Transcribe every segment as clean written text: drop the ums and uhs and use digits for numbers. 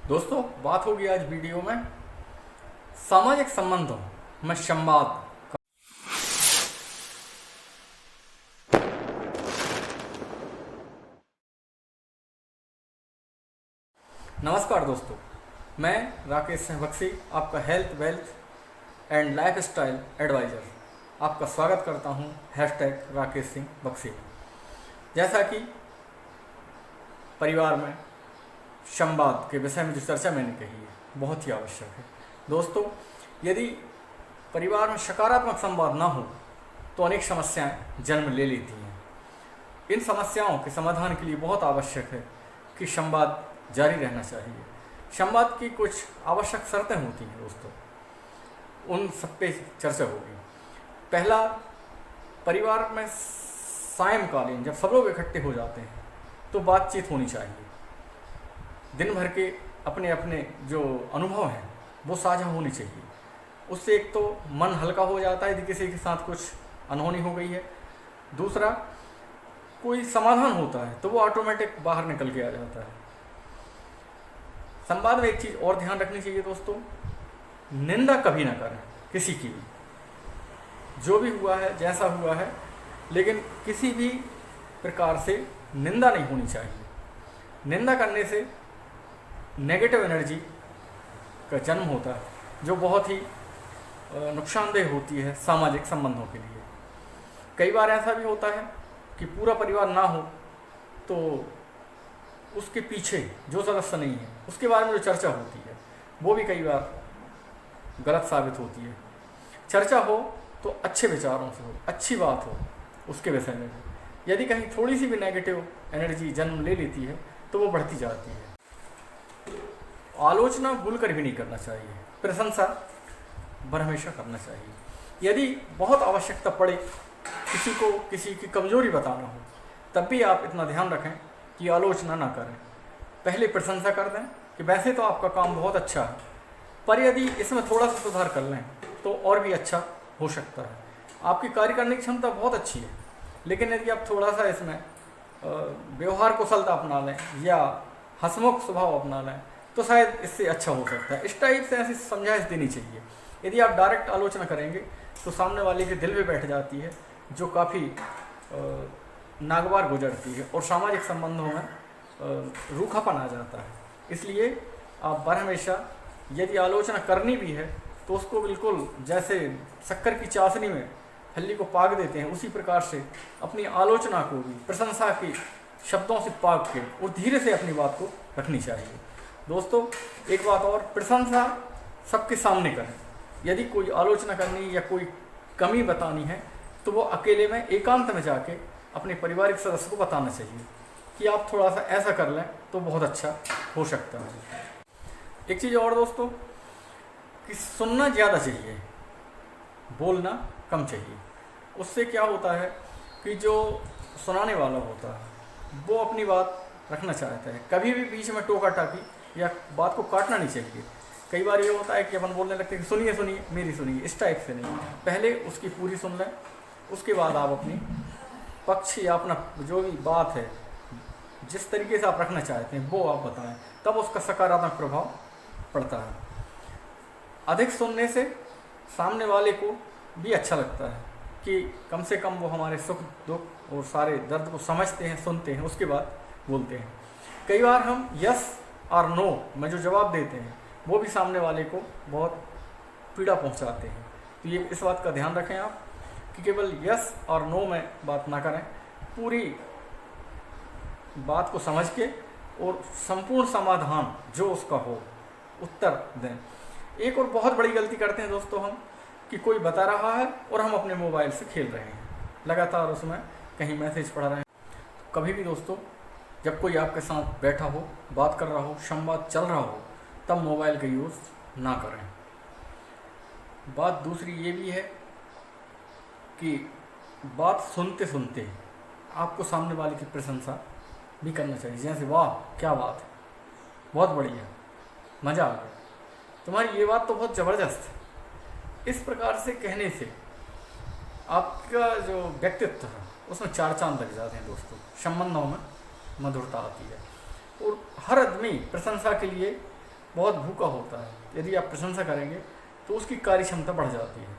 दोस्तों, बात होगी आज वीडियो में सामाजिक संबंधों में संवाद का। नमस्कार दोस्तों, मैं राकेश सिंह बख्शी, आपका health wealth and lifestyle advisor, आपका स्वागत करता हूं #राकेश सिंह बख्शी। जैसा कि परिवार में संवाद के विषय में जो चर्चा मैंने कही है, बहुत ही आवश्यक है। दोस्तों, यदि परिवार में सकारात्मक संवाद ना हो तो अनेक समस्याएं जन्म ले लेती हैं। इन समस्याओं के समाधान के लिए बहुत आवश्यक है कि संवाद जारी रहना चाहिए। संवाद की कुछ आवश्यक शर्तें होती हैं दोस्तों, उन सब पे चर्चा होगी। पहला, परिवार में सायंकालीन जब सब लोग इकट्ठे हो जाते हैं तो बातचीत होनी चाहिए। दिन भर के अपने अपने जो अनुभव हैं वो साझा होने चाहिए। उससे एक तो मन हल्का हो जाता है यदि किसी के साथ कुछ अनहोनी हो गई है। दूसरा, कोई समाधान होता है तो वो ऑटोमेटिक बाहर निकल के आ जाता है। संवाद में एक चीज़ और ध्यान रखनी चाहिए दोस्तों, निंदा कभी ना करें किसी की भी। जो भी हुआ है, जैसा हुआ है, लेकिन किसी भी प्रकार से निंदा नहीं होनी चाहिए। निंदा करने से नेगेटिव एनर्जी का जन्म होता है, जो बहुत ही नुकसानदेह होती है सामाजिक संबंधों के लिए। कई बार ऐसा भी होता है कि पूरा परिवार ना हो तो उसके पीछे जो सदस्य नहीं है उसके बारे में जो चर्चा होती है वो भी कई बार गलत साबित होती है। चर्चा हो तो अच्छे विचारों से हो, अच्छी बात हो उसके विषय में हो। यदि कहीं थोड़ी सी भी नेगेटिव एनर्जी जन्म ले लेती है तो वो बढ़ती जाती है। आलोचना भूलकर भी नहीं करना चाहिए, प्रशंसा हमेशा करना चाहिए। यदि बहुत आवश्यकता पड़े, किसी को किसी की कमजोरी बताना हो, तब भी आप इतना ध्यान रखें कि आलोचना ना करें। पहले प्रशंसा कर दें कि वैसे तो आपका काम बहुत अच्छा है, पर यदि इसमें थोड़ा सा सुधार कर लें तो और भी अच्छा हो सकता है। आपकी कार्य करने की क्षमता बहुत अच्छी है, लेकिन यदि आप थोड़ा सा इसमें व्यवहार कुशलता अपना लें या हंसमुख स्वभाव अपना लें तो शायद इससे अच्छा हो सकता है। इस टाइप से ऐसी समझाइश देनी चाहिए। यदि आप डायरेक्ट आलोचना करेंगे तो सामने वाले के दिल में बैठ जाती है, जो काफ़ी नागवार गुजरती है और सामाजिक संबंधों में रूखापन आ जाता है। इसलिए आप हमेशा यदि आलोचना करनी भी है तो उसको बिल्कुल जैसे शक्कर की चाशनी में हल्दी को पाक देते हैं, उसी प्रकार से अपनी आलोचना को भी प्रशंसा के शब्दों से पाक के और धीरे से अपनी बात को रखनी चाहिए। दोस्तों, एक बात और, प्रशंसा सबके सामने करें। यदि कोई आलोचना करनी या कोई कमी बतानी है तो वो अकेले में एकांत में जाके अपने पारिवारिक सदस्य को बताना चाहिए कि आप थोड़ा सा ऐसा कर लें तो बहुत अच्छा हो सकता है। एक चीज़ और दोस्तों, कि सुनना ज़्यादा चाहिए, बोलना कम चाहिए। उससे क्या होता है कि जो सुनाने वाला होता है वो अपनी बात रखना चाहता है। कभी भी बीच में टोका टाकी या बात को काटना नहीं चाहिए। कई बार ये होता है कि अपन बोलने लगते हैं कि सुनिए सुनिए मेरी सुनिए, इस टाइप से नहीं। पहले उसकी पूरी सुन लें, उसके बाद आप अपनी पक्ष या अपना जो भी बात है जिस तरीके से आप रखना चाहते हैं वो आप बताएं, तब उसका सकारात्मक प्रभाव पड़ता है। अधिक सुनने से सामने वाले को भी अच्छा लगता है कि कम से कम वो हमारे सुख दुख और सारे दर्द को समझते हैं, सुनते हैं, उसके बाद बोलते हैं। कई बार हम यस और नो में जो जवाब देते हैं वो भी सामने वाले को बहुत पीड़ा पहुंचाते हैं। तो ये इस बात का ध्यान रखें आप कि केवल यस और नो में बात ना करें, पूरी बात को समझ के और संपूर्ण समाधान जो उसका हो उत्तर दें। एक और बहुत बड़ी गलती करते हैं दोस्तों हम, कि कोई बता रहा है और हम अपने मोबाइल से खेल रहे हैं, लगातार उसमें कहीं मैसेज पढ़ रहे हैं। कभी भी दोस्तों, जब कोई आपके साथ बैठा हो, बात कर रहा हो, संवाद चल रहा हो, तब मोबाइल का यूज़ ना करें। बात दूसरी ये भी है कि बात सुनते सुनते आपको सामने वाले की प्रशंसा भी करना चाहिए। जैसे, वाह क्या बात है, बहुत बढ़िया, मज़ा आ गया, तुम्हारी ये बात तो बहुत ज़बरदस्त है। इस प्रकार से कहने से आपका जो व्यक्तित्व है उसमें चार चांद लग जाते हैं दोस्तों, संबंधों में मधुरता आती है। और हर आदमी प्रशंसा के लिए बहुत भूखा होता है, यदि आप प्रशंसा करेंगे तो उसकी कार्य क्षमता बढ़ जाती है।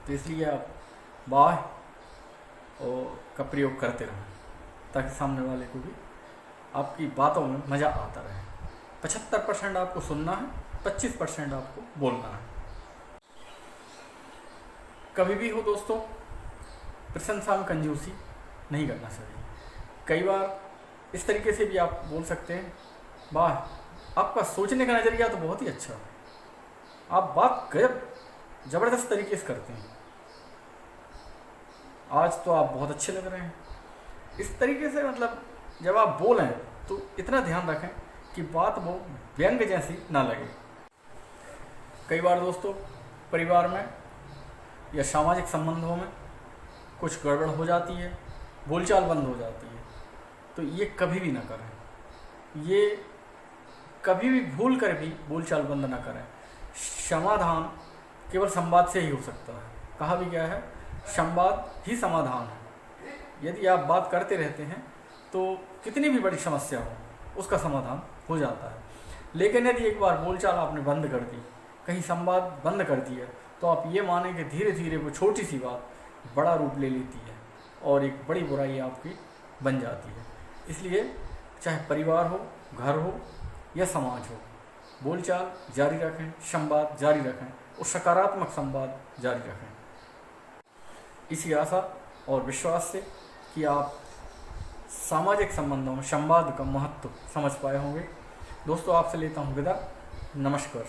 तो इसलिए आप वाह और का प्रयोग करते रहें ताकि सामने वाले को भी आपकी बातों में मज़ा आता रहे। 75% आपको सुनना है, 25% आपको बोलना है। कभी भी हो दोस्तों, प्रशंसा में कंजूसी नहीं करना चाहिए। कई बार इस तरीके से भी आप बोल सकते हैं, वाह आपका सोचने का नज़रिया तो बहुत ही अच्छा है, आप बात गजब ज़बरदस्त तरीके से करते हैं, आज तो आप बहुत अच्छे लग रहे हैं। इस तरीके से मतलब जब आप बोलें तो इतना ध्यान रखें कि बात वो व्यंग जैसी ना लगे। कई बार दोस्तों परिवार में या सामाजिक संबंधों में कुछ गड़बड़ हो जाती है, बोलचाल बंद हो जाती है, तो ये कभी भी ना करें। ये कभी भी भूल कर भी बोलचाल बंद ना करें। समाधान केवल संवाद से ही हो सकता है। कहा भी गया है, संवाद ही समाधान है। यदि आप बात करते रहते हैं तो कितनी भी बड़ी समस्या हो उसका समाधान हो जाता है। लेकिन यदि एक बार बोलचाल आपने बंद कर दी, कहीं संवाद बंद कर दिया, तो आप ये माने कि धीरे धीरे वो छोटी सी बात बड़ा रूप ले लेती है और एक बड़ी बुराई आपकी बन जाती है। इसलिए चाहे परिवार हो, घर हो या समाज हो, बोलचाल जारी रखें, संवाद जारी रखें और सकारात्मक संवाद जारी रखें। इसी आशा और विश्वास से कि आप सामाजिक संबंधों में संवाद का महत्व समझ पाए होंगे। दोस्तों आपसे लेता हूँ विदा। नमस्कार।